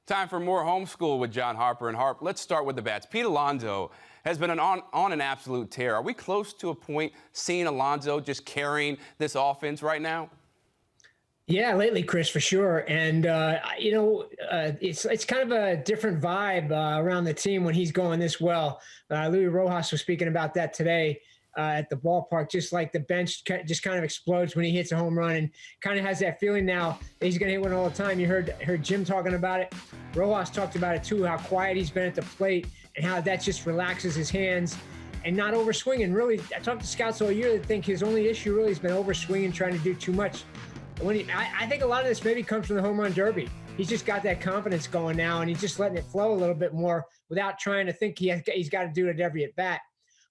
Time for more homeschool with John Harper and Harp. Let's start with the bats. Pete Alonso has been on an absolute tear. Are we close to a point seeing Alonso just carrying this offense right now? Yeah, lately, Chris, for sure. And, it's kind of a different vibe around the team when he's going this well. Louis Rojas was speaking about that today at the ballpark, just like the bench just kind of explodes when he hits a home run and kind of has that feeling now that he's going to hit one all the time. You heard Jim talking about it. Rojas talked about it, too, how quiet he's been at the plate and how that just relaxes his hands and not overswinging. Really, I talked to scouts all year that think his only issue really has been overswinging, trying to do too much. I think a lot of this maybe comes from the home run derby. He's just got that confidence going now, and he's just letting it flow a little bit more without trying to think he's got to do it at every at bat.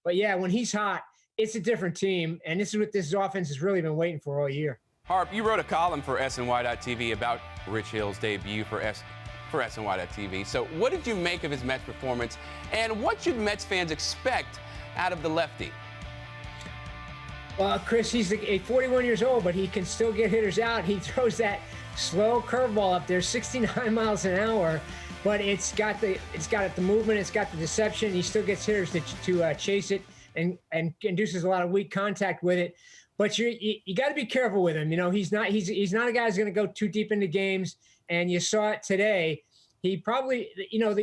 But yeah, when he's hot, it's a different team, and this is what this offense has really been waiting for all year. Harp, you wrote a column for SNY.TV about Rich Hill's debut for SNY.TV. So what did you make of his Mets performance, and what should Mets fans expect out of the lefty? Well, Chris, he's 41 years old, but he can still get hitters out. He throws that slow curveball up there, 69 miles an hour, but it's got the movement, it's got the deception. He still gets hitters to chase it and induces a lot of weak contact with it. But you got to be careful with him. You know, he's not a guy who's going to go too deep into games. And you saw it today. He probably,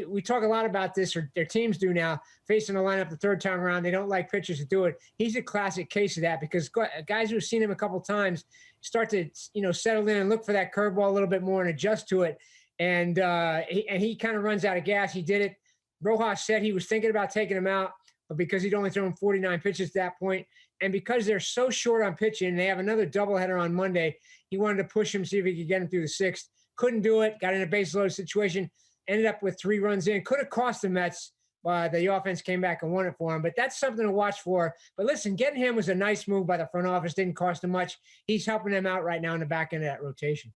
we talk a lot about this, or their teams do now, facing the lineup the third time around. They don't like pitchers to do it. He's a classic case of that because guys who have seen him a couple times start to, settle in and look for that curveball a little bit more and adjust to it. And he kind of runs out of gas. He did it. Rojas said he was thinking about taking him out, but because he'd only thrown 49 pitches at that point, and because they're so short on pitching, they have another doubleheader on Monday, he wanted to push him, see if he could get him through the sixth. Couldn't do it. Got in a base load situation. Ended up with 3 runs in. Could have cost the Mets. The offense came back and won it for him. But that's something to watch for. But listen, getting him was a nice move by the front office. Didn't cost him much. He's helping them out right now in the back end of that rotation.